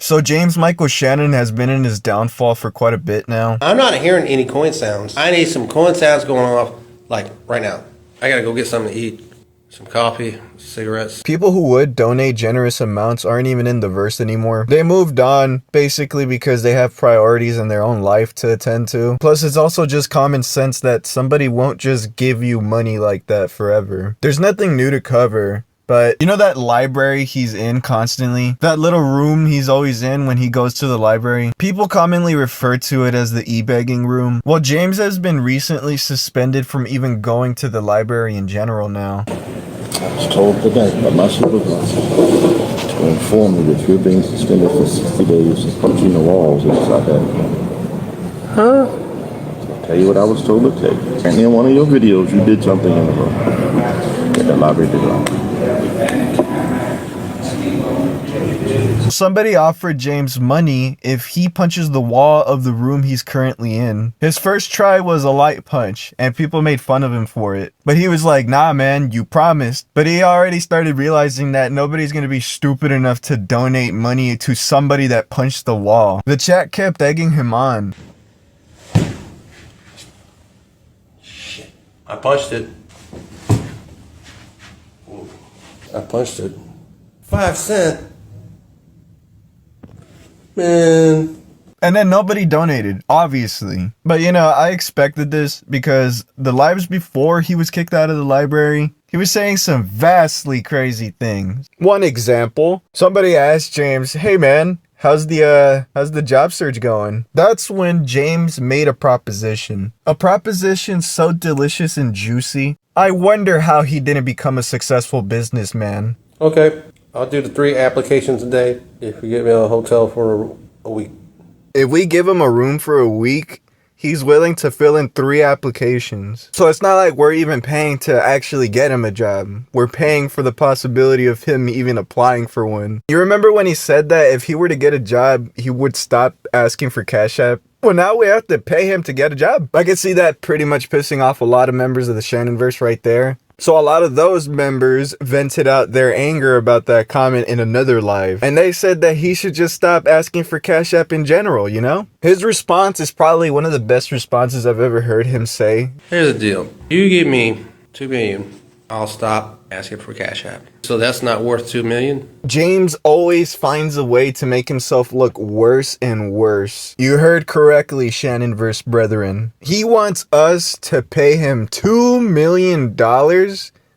So James Michael Shannon has been in his downfall for quite a bit now. I'm not hearing any coin sounds. I need some coin sounds going off, like, right now. I gotta go get something to eat. Some coffee, cigarettes. People who would donate generous amounts aren't even in the verse anymore. They moved on, basically because they have priorities in their own life to attend to. Plus, it's also just common sense that somebody won't just give you money like that forever. There's nothing new to cover. But you know that library he's in constantly? That little room he's always in when he goes to the library? People commonly refer to it as the e-begging room. Well, James has been recently suspended from even going to the library in general now. I was told today by my supervisor to inform you that you're being suspended for 60 days for punching the walls inside that. Huh? I'll tell you what I was told to tell you. And in one of your videos, you did something in the room that the library did wrong. Somebody offered James money if he punches the wall of the room he's currently in. His first try was a light punch, and people made fun of him for it. But he was like, nah man, you promised. But he already started realizing that nobody's gonna be stupid enough to donate money to somebody that punched the wall. The chat kept egging him on. Shit. I punched it. I punched it. 5 cents. Man. And then nobody donated, obviously. But you know, I expected this because the lives before he was kicked out of the library, he was saying some vastly crazy things. One example, somebody asked James, hey man, how's the job search going? That's when James made a proposition. A proposition so delicious and juicy. I wonder how he didn't become a successful businessman. Okay, I'll do the 3 applications a day if you get me a hotel for a week. If we give him a room for a week, he's willing to fill in 3 applications. So it's not like we're even paying to actually get him a job. We're paying for the possibility of him even applying for one. You remember when he said that if he were to get a job, he would stop asking for Cash App? Well, now we have to pay him to get a job. I can see that pretty much pissing off a lot of members of the Shannonverse right there. So a lot of those members vented out their anger about that comment in another live. And they said that he should just stop asking for Cash App in general, you know? His response is probably one of the best responses I've ever heard him say. Here's the deal. You give me $2 million, I'll stop asking for Cash App. So that's not worth $2 million? James always finds a way to make himself look worse and worse. You heard correctly, Shannonverse brethren. He wants us to pay him $2 million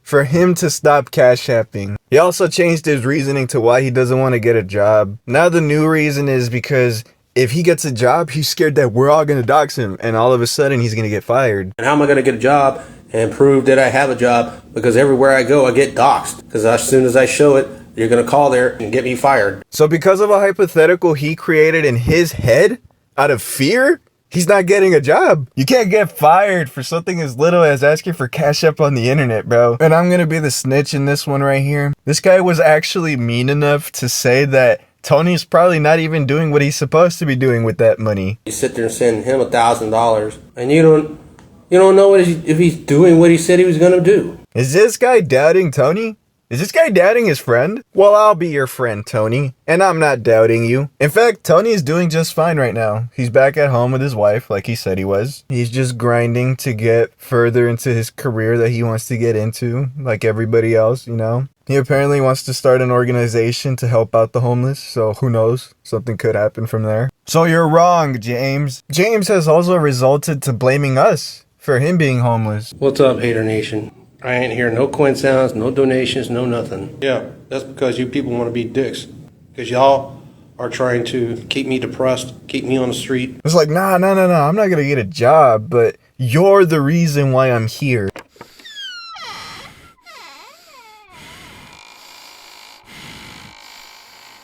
for him to stop Cash Apping. He also changed his reasoning to why he doesn't want to get a job. Now the new reason is because if he gets a job, he's scared that we're all going to dox him, and all of a sudden he's going to get fired. And how am I going to get a job and prove that I have a job? Because everywhere I go, I get doxxed. Because as soon as I show it, you're going to call there and get me fired. So because of a hypothetical he created in his head, out of fear, he's not getting a job. You can't get fired for something as little as asking for Cash App on the internet, bro. And I'm going to be the snitch in this one right here. This guy was actually mean enough to say that Tony's probably not even doing what he's supposed to be doing with that money. You sit there and send him $1,000, and you don't know if he's doing what he said he was going to do. Is this guy doubting Tony? Is this guy doubting his friend? Well, I'll be your friend, Tony. And I'm not doubting you. In fact, Tony is doing just fine right now. He's back at home with his wife, like he said he was. He's just grinding to get further into his career that he wants to get into, like everybody else, you know? He apparently wants to start an organization to help out the homeless, so who knows? Something could happen from there. So you're wrong, James. James has also resulted to blaming us for him being homeless. What's up, Hater Nation? I ain't hear no coin sounds, no donations, no nothing. Yeah, that's because you people want to be dicks. Because y'all are trying to keep me depressed, keep me on the street. It's like, nah, I'm not going to get a job, but you're the reason why I'm here.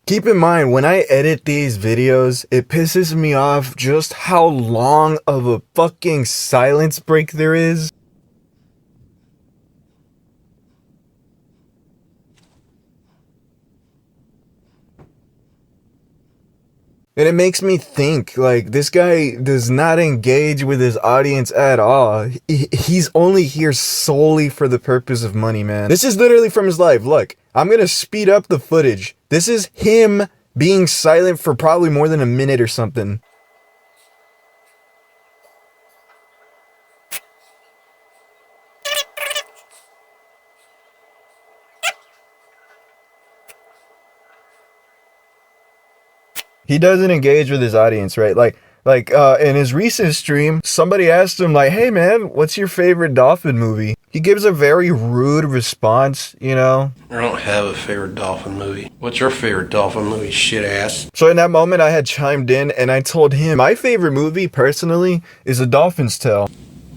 Keep in mind, when I edit these videos, it pisses me off just how long of a fucking silence break there is. And it makes me think, like, this guy does not engage with his audience at all. He's only here solely for the purpose of money, man. This is literally from his life. Look, I'm gonna speed up the footage. This is him being silent for probably more than a minute or something. He doesn't engage with his audience, right? In his recent stream, somebody asked him like, "Hey man, what's your favorite dolphin movie?" He gives a very rude response, you know? I don't have a favorite dolphin movie. What's your favorite dolphin movie, shit ass? So in that moment, I had chimed in and I told him my favorite movie, personally, is A Dolphin's Tale.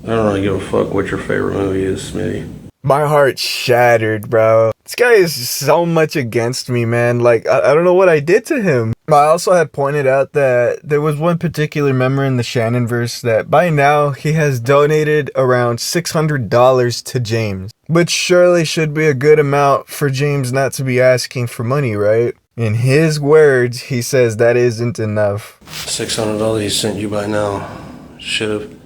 I don't really give a fuck what your favorite movie is, Smitty. My heart shattered, bro. This guy is so much against me, man. Like, I don't know what I did to him. I also had pointed out that there was one particular member in the Shannonverse that by now he has donated around $600 to James. Which surely should be a good amount for James not to be asking for money, right? In his words, he says that isn't enough. $600 he sent you by now should have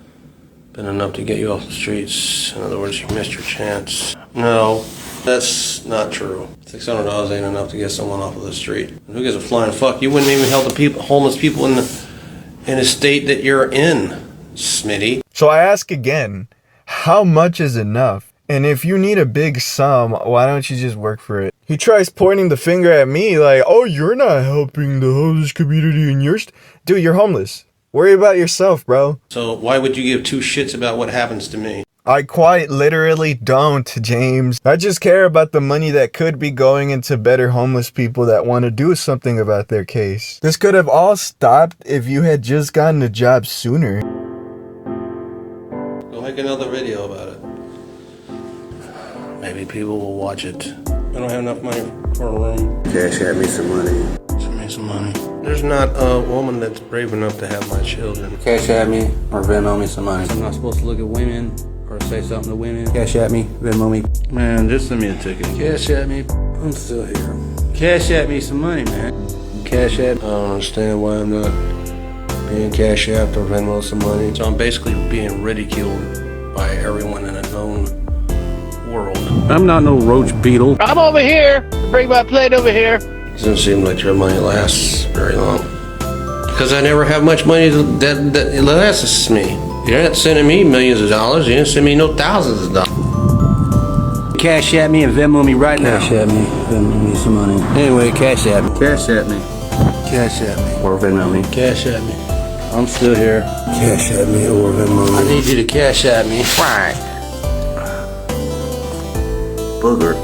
been enough to get you off the streets. In other words, you missed your chance. No, that's not true. $600 ain't enough to get someone off of the street. And who gives a flying fuck? You wouldn't even help the people, homeless people in the state that you're in, Smitty. So I ask again, how much is enough? And if you need a big sum, why don't you just work for it? He tries pointing the finger at me like, oh, you're not helping the homeless community in your dude, you're homeless. Worry about yourself, bro. So why would you give two shits about what happens to me? I quite literally don't, James. I just care about the money that could be going into better homeless people that want to do something about their case. This could have all stopped if you had just gotten a job sooner. Go make another video about it. Maybe people will watch it. I don't have enough money for a room. Cash at me some money. Send me some money. There's not a woman that's brave enough to have my children. Cash at me or Venmo me some money. I'm not supposed to look at women or say something to women. Cash at me, Venmo me. Man, just send me a ticket. Cash at me. I'm still here. Cash at me some money, man. Cash at. I don't understand why I'm not being cash apped or Venmo some money. So I'm basically being ridiculed by everyone in a known world. I'm not no roach beetle. I'm over here. Bring my plate over here. Doesn't seem like your money lasts very long. Because I never have much money that lasts me. You're not sending me millions of dollars. You didn't send me no thousands of dollars. Cash at me and Venmo me right now. Cash at me, Venmo me some money. Anyway, cash at me. Cash at me. Cash at me. Or Venmo me. Cash at me. I'm still here. Cash at me or Venmo me. I need you to cash at me. Right. Booger.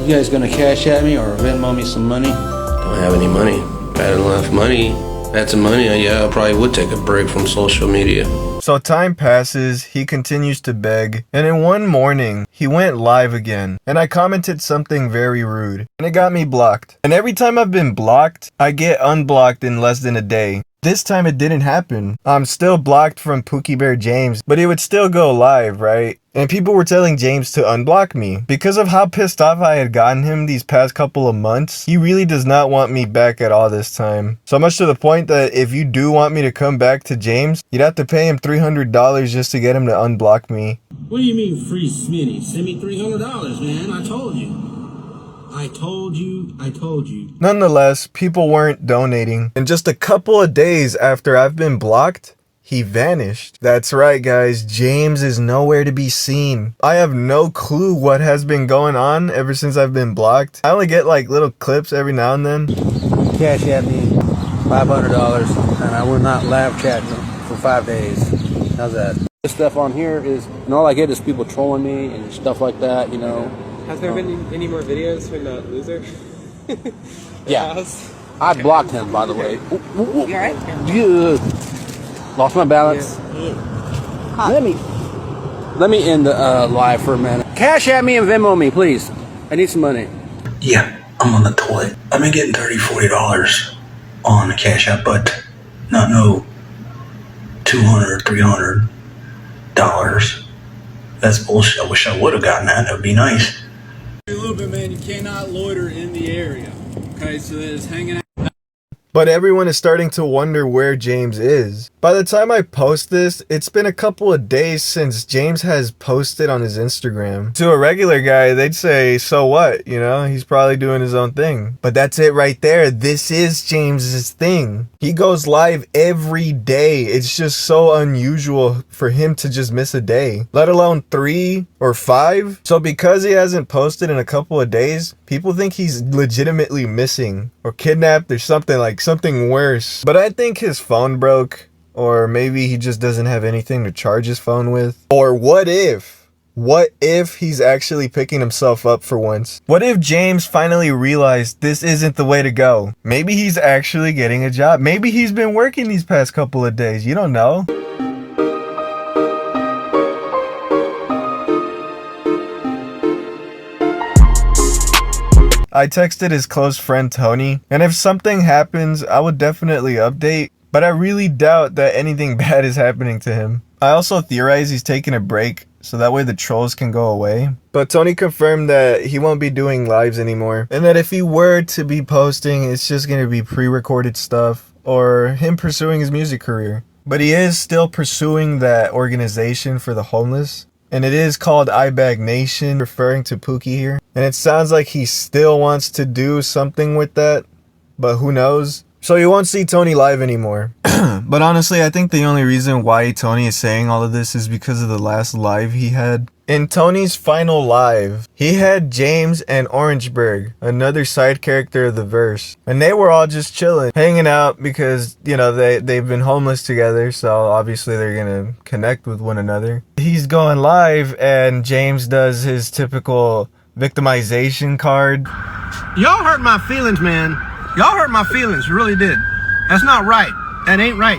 You guys gonna cash at me or Venmo me some money? Don't have any money. If I had enough money, had some money, yeah, I probably would take a break from social media. So time passes, he continues to beg, and then one morning, he went live again, and I commented something very rude, and it got me blocked. And every time I've been blocked, I get unblocked in less than a day. This time it didn't happen. I'm still blocked from Pookie Bear James, but it would still go live, right? And people were telling James to unblock me. Because of how pissed off I had gotten him these past couple of months, he really does not want me back at all this time. So much to the point that if you do want me to come back to James, you'd have to pay him $300 just to get him to unblock me. What do you mean free Smitty? Send me $300, man. I told you. I told you. Nonetheless, people weren't donating. And just a couple of days after I've been blocked, he vanished. That's right, guys. James is nowhere to be seen. I have no clue what has been going on ever since I've been blocked. I only get like little clips every now and then. Cash at me $500 and I will not live chat for 5 days. How's that? This stuff on here is, and all I get is people trolling me and stuff like that, you know. Has there been any more videos from the loser? Yeah. I blocked him, by the way. You alright? Yeah. Lost my balance. Yeah. Let me end the live for a minute. Cash at me and Venmo me, please. I need some money. Yeah, I'm on the toilet. I've been getting $30, $40 on the Cash App, but not no $200, $300. That's bullshit. I wish I would have gotten that. That would be nice. A little bit, man. You cannot loiter in the area. Okay, so that is hanging out. But everyone is starting to wonder where James is. By the time I post this, it's been a couple of days since James has posted on his Instagram. To a regular guy, they'd say, so what? You know, he's probably doing his own thing. But that's it right there. This is James's thing. He goes live every day. It's just so unusual for him to just miss a day, let alone 3 or 5. So because he hasn't posted in a couple of days, people think he's legitimately missing or kidnapped or something worse. But I think his phone broke. Or maybe he just doesn't have anything to charge his phone with. Or what if he's actually picking himself up for once? What if James finally realized this isn't the way to go? Maybe he's actually getting a job. Maybe he's been working these past couple of days. You don't know. I texted his close friend Tony, and if something happens, I would definitely update. But I really doubt that anything bad is happening to him. I also theorize he's taking a break so that way the trolls can go away. But Tony confirmed that he won't be doing lives anymore. And that if he were to be posting, it's just going to be pre-recorded stuff or him pursuing his music career. But he is still pursuing that organization for the homeless. And it is called iBag Nation, referring to Pookie here. And it sounds like he still wants to do something with that. But who knows? So you won't see Tony live anymore. But honestly, I think the only reason why Tony is saying all of this is because of the last live he had. In Tony's final live, he had James and Orangeburg, another side character of the verse. And they were all just chilling, hanging out because, you know, they've been homeless together. So obviously they're going to connect with one another. He's going live and James does his typical victimization card. Y'all hurt my feelings, man. Y'all hurt my feelings, you really did. That's not right. That ain't right.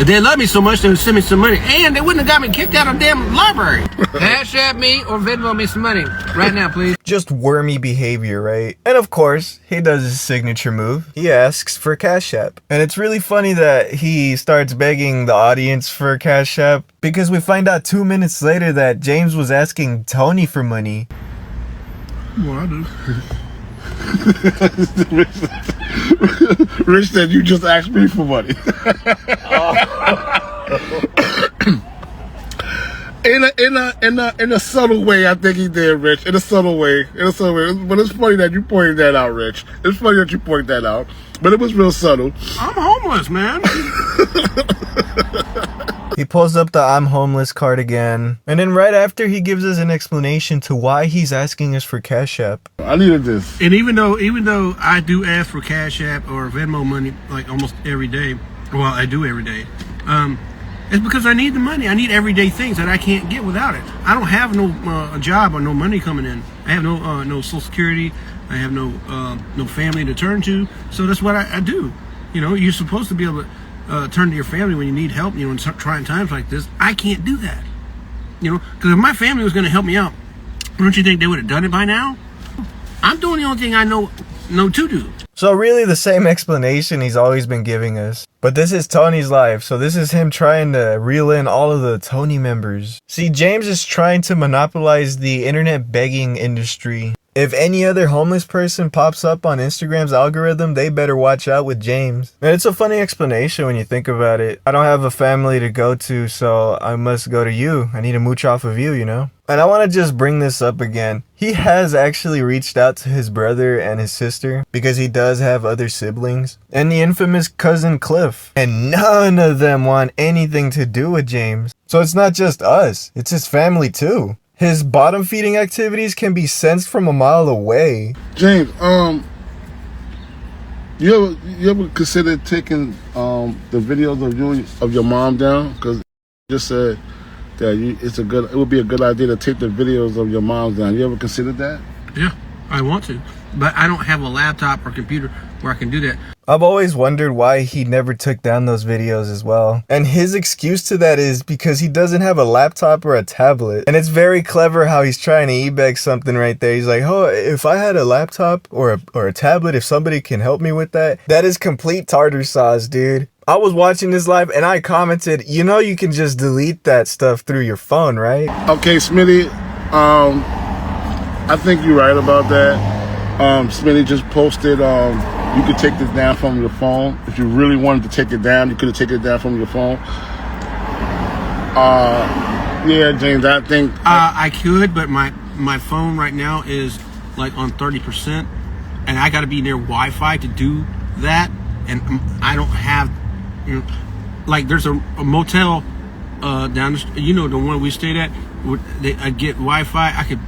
If they love me so much, they would send me some money. And they wouldn't have got me kicked out of the damn library. Cash at me or Venmo me some money. Right now, please. Just wormy behavior, right? And of course, he does his signature move. He asks for Cash App. And it's really funny that he starts begging the audience for Cash App, because we find out 2 minutes later that James was asking Tony for money. Well, I do. Rich said you just asked me for money. In a subtle way, I think he did, Rich. In a subtle way. But it's funny that you pointed that out, Rich. It's funny that you pointed that out. But it was real subtle. I'm homeless, man. He pulls up the I'm homeless card again. And then right after, he gives us an explanation to why he's asking us for Cash App. I needed this. And even though I do ask for Cash App or Venmo money like almost every day, well, I do every day, it's because I need the money. I need everyday things that I can't get without it. I don't have no a job or no money coming in. I have no Social Security. I have no family to turn to. So that's what I do. You know, you're supposed to be able to turn to your family when you need help, you know, in trying times like this. I can't do that, you know, because if my family was going to help me out, don't you think they would have done it by now? I'm doing the only thing I know to do. So really the same explanation he's always been giving us. But this is Tony's life, so this is him trying to reel in all of the Tony members. See, James is trying to monopolize the internet begging industry. If any other homeless person pops up on Instagram's algorithm, they better watch out with James. And it's a funny explanation when you think about it. I don't have a family to go to, so I must go to you. I need to mooch off of you, you know? And I want to just bring this up again. He has actually reached out to his brother and his sister, because he does have other siblings, and the infamous cousin Cliff. And none of them want anything to do with James. So it's not just us, it's his family too. His bottom feeding activities can be sensed from a mile away. James, you ever consider taking the videos of your mom down? Because you just said that it would be a good idea to take the videos of your mom down. You ever considered that? Yeah, I want to, but I don't have a laptop or computer where I can do that. I've always wondered why he never took down those videos as well. And his excuse to that is because he doesn't have a laptop or a tablet. And it's very clever how he's trying to e-bag something right there. He's like, oh, if I had a laptop or a tablet, if somebody can help me with that. That is complete tartar sauce, dude. I was watching this live and I commented, you know, you can just delete that stuff through your phone, right? Okay, Smitty, I think you're right about that. Smitty just posted You could take this down from your phone. If you really wanted to take it down, you could have taken it down from your phone. Yeah, James, I think I could, but my phone right now is like on 30%, and I got to be near Wi-Fi to do that, and I don't have, you know, like there's a motel down the street, you know, the one we stayed at. I get Wi-Fi. I could,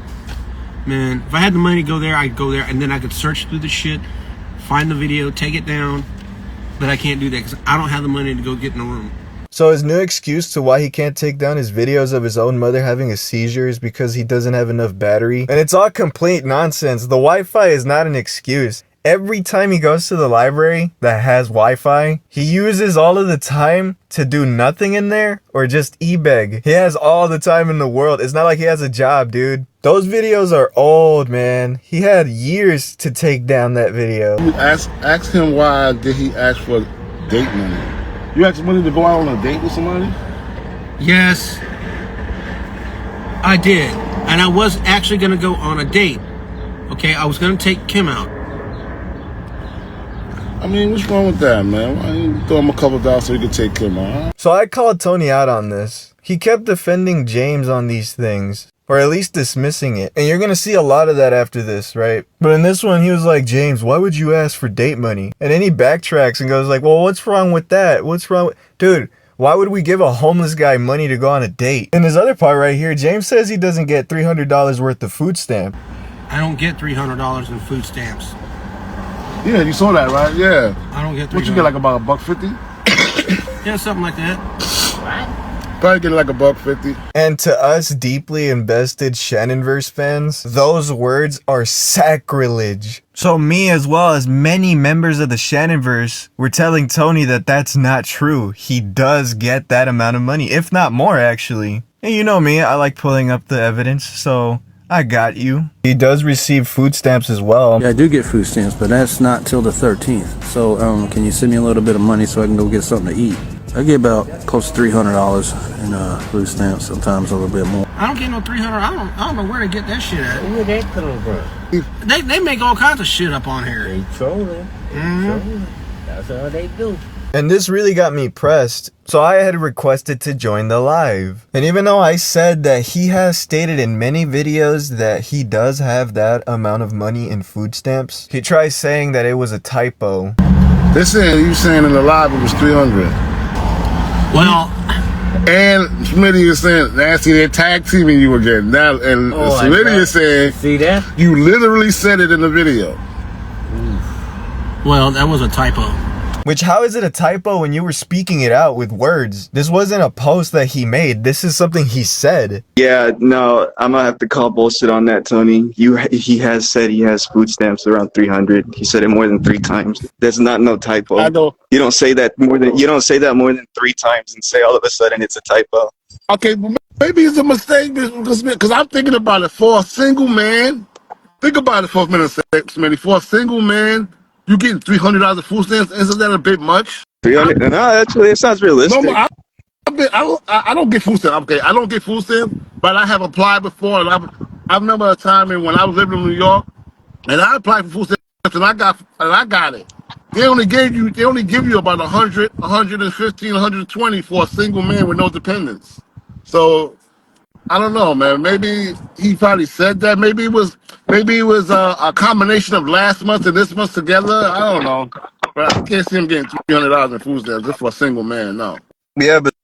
man, if I had the money to go there, I'd go there, and then I could search through the shit, find the video, take it down. But I can't do that because I don't have the money to go get in the room. So his new excuse to why he can't take down his videos of his own mother having a seizure is because he doesn't have enough battery. And it's all complete nonsense. The Wi-Fi is not an excuse. Every time he goes to the library that has Wi-Fi, he uses all of the time to do nothing in there or just e-beg. He has all the time in the world. It's not like he has a job, dude. Those videos are old, man. He had years to take down that video. You ask him why did he ask for date money? You asked money to go out on a date with somebody? Yes, I did. And I was actually going to go on a date. Okay, I was going to take Kim out. I mean, what's wrong with that, man? Why don't you throw him a couple dollars so he can take Kim out? Huh? So I called Tony out on this. He kept defending James on these things, or at least dismissing it. And you're gonna see a lot of that after this, right? But in this one, he was like, James, why would you ask for date money? And then he backtracks and goes like, well, what's wrong with that? What's wrong with... Dude, why would we give a homeless guy money to go on a date? In his other part right here, James says he doesn't get $300 worth of food stamp. I don't get $300 in food stamps. Yeah, you saw that, right? Yeah. I don't get $300. What you get, like about $1.50? Yeah, something like that. Probably get like $1.50. And to us deeply invested Shannonverse fans, those words are sacrilege. So me, as well as many members of the Shannonverse, were telling Tony that that's not true. He does get that amount of money, if not more, actually. And you know me, I like pulling up the evidence, so I got you. He does receive food stamps as well. Yeah, I do get food stamps, but that's not till the 13th. So, can you send me a little bit of money so I can go get something to eat? I get about close to $300 in food stamps, sometimes a little bit more. I don't get no $300. I don't know where they get that shit at. Where they come from? They make all kinds of shit up on here. They trolling. Trolling. That's all they do. And this really got me pressed, so I had requested to join the live. And even though I said that he has stated in many videos that he does have that amount of money in food stamps, he tries saying that it was a typo. They're saying you saying in the live it was 300. Well, and Smitty is saying, Nancy, they're tag teaming you again. Now, and Smitty is saying, see that? You literally said it in the video. Well, that was a typo. Which, how is it a typo when you were speaking it out with words? This wasn't a post that he made. This is something he said. Yeah, no, I'm gonna have to call bullshit on that, Tony. He has said he has food stamps around 300. He said it more than 3 times. That's not no typo. I know. You don't say that more than 3 times and say all of a sudden it's a typo. Okay, maybe it's a mistake because I'm thinking about it for a single man. Think about it for a minute, Smitty. For a single man, you getting $300 of food stamps? Isn't that a bit much? 300? No, actually, it sounds realistic. No, I don't get food stamps. Okay, I don't get food stamps, but I have applied before, and I remember a time when I was living in New York, and I applied for food stamps, and I got it. They only give you about 100, 115, 120 for a single man with no dependents. So I don't know, man. Maybe he probably said that. Maybe it was a combination of last month and this month together. I don't know, but I can't see him getting $300 in food stamps just for a single man. No. Yeah, but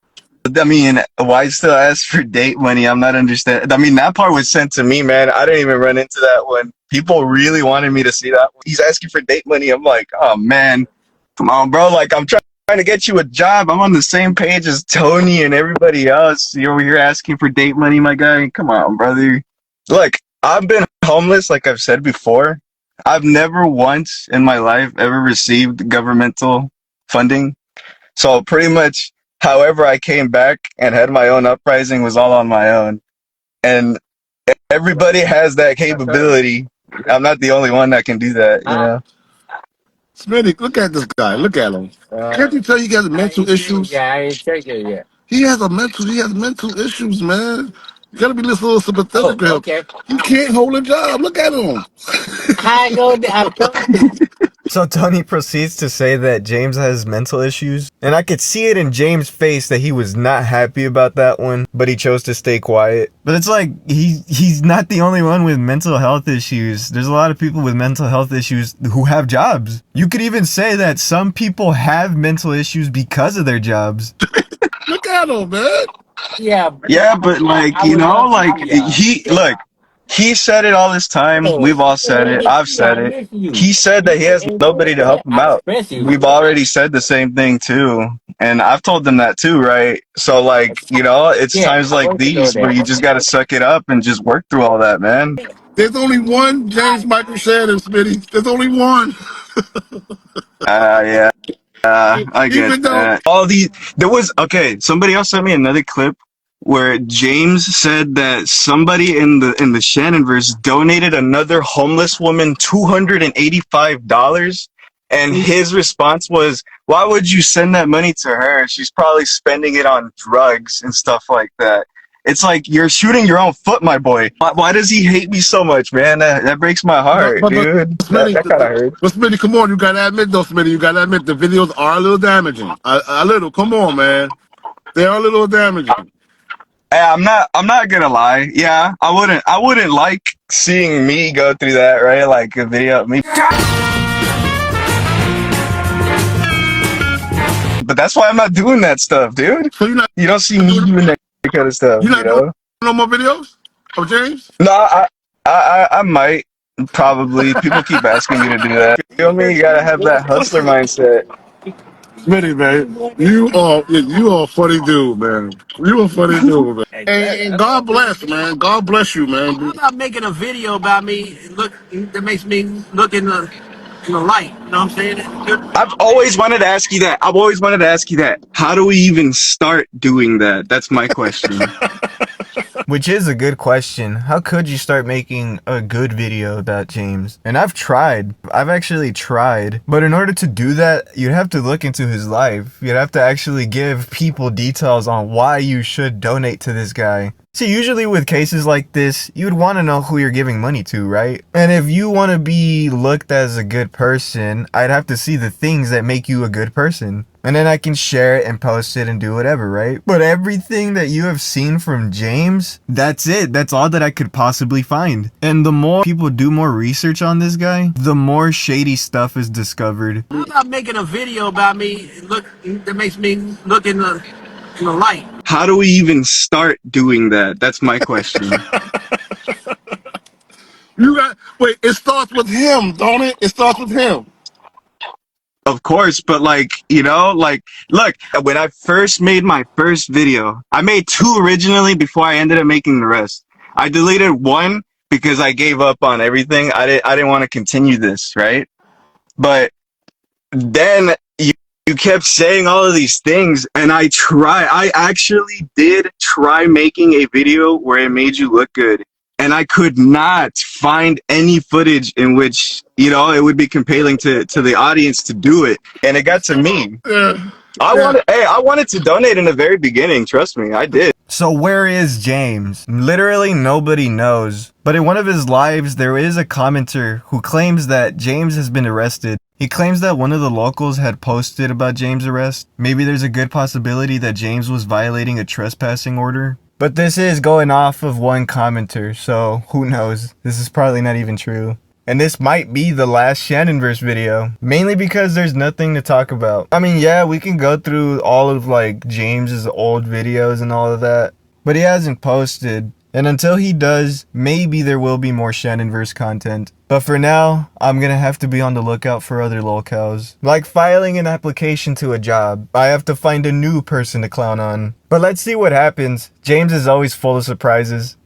I mean, why still ask for date money? I'm not understanding. I mean, that part was sent to me, man. I didn't even run into that one. People really wanted me to see that one. He's asking for date money. I'm like, oh, man. Come on, bro. Like, I'm trying to get you a job. I'm on the same page as Tony and everybody else. You're over here asking for date money, my guy. Come on, brother. Look, I've been homeless, like I've said before. I've never once in my life ever received governmental funding. So pretty much however I came back and had my own uprising was all on my own. And everybody has that capability. I'm not the only one that can do that, you know? Smitty, look at this guy. Look at him. Can't you tell he has mental issues? Yeah, I ain't checked it yet. He has mental issues, man. You gotta be a little sympathetic to him. Okay. He can't hold a job. Look at him. I know that. I'm telling you. So Tony proceeds to say that James has mental issues, and I could see it in James' face that he was not happy about that one, but he chose to stay quiet. But it's like, he's not the only one with mental health issues. There's a lot of people with mental health issues who have jobs. You could even say that some people have mental issues because of their jobs. Look at him, man. Yeah, but like, you know, like he said it all this time. We've all said it. I've said it. He said that he has nobody to help him out. We've already said the same thing too. And I've told them that too, right? So like, you know, it's times like these where you just gotta suck it up and just work through all that, man. There's only one James Michael Shannon, Smitty. There's only one. Yeah. I get Even though that. Okay, somebody else sent me another clip where James said that somebody in the Shannonverse donated another homeless woman $285, and his response was, "Why would you send that money to her? She's probably spending it on drugs and stuff like that." It's like, you're shooting your own foot, my boy. Why does he hate me so much, man? That breaks my heart, dude. Smitty, That kind of hurts. but Smitty, come on, you gotta admit though, Smitty, you gotta admit the videos are a little damaging. A little, come on, man. They are a little damaging. Hey, I'm not gonna lie. Yeah, I wouldn't like seeing me go through that, right? Like a video of me. But that's why I'm not doing that stuff, dude. So you don't see me doing that kind of stuff, you're not you know? doing no more videos of James? No, I might, probably. People keep asking me to do that. You feel me? You gotta have that hustler mindset. Smitty, man, you are a funny dude, man. You a funny dude, man. And God bless, man. God bless you, man. I'm not making a video about me that makes me look in the light. You know what I'm saying? I've always wanted to ask you that. I've always wanted to ask you that. How do we even start doing that? That's my question. Which is a good question. How could you start making a good video about James? And I've tried. I've actually tried. But in order to do that, you'd have to look into his life. You'd have to actually give people details on why you should donate to this guy. See, usually with cases like this, you'd want to know who you're giving money to, right? And if you want to be looked as a good person, I'd have to see the things that make you a good person. And then I can share it and post it and do whatever, right? But everything that you have seen from James, that's it. That's all that I could possibly find. And the more people do more research on this guy, the more shady stuff is discovered. I'm not making a video about me that makes me look in the light. How do we even start doing that? That's my question. Wait, it starts with him, don't it? It starts with him. Of course, but like, you know, like, look, when I first made my first video, I made 2 originally before I ended up making the rest. I deleted 1 because I gave up on everything. I didn't want to continue this, right? But then you kept saying all of these things, and I actually did try making a video where it made you look good. And I could not find any footage in which, you know, it would be compelling to the audience to do it. And it got to me. I wanted to donate in the very beginning. Trust me, I did. So where is James? Literally nobody knows. But in one of his lives, there is a commenter who claims that James has been arrested. He claims that one of the locals had posted about James' arrest. Maybe there's a good possibility that James was violating a trespassing order. But this is going off of one commenter, so who knows? This is probably not even true. And this might be the last Shannonverse video, mainly because there's nothing to talk about. I mean, yeah, we can go through all of like James's old videos and all of that, but he hasn't posted. And until he does, maybe there will be more Shannonverse content. But for now, I'm gonna have to be on the lookout for other lolcows. Like filing an application to a job, I have to find a new person to clown on. But let's see what happens. James is always full of surprises.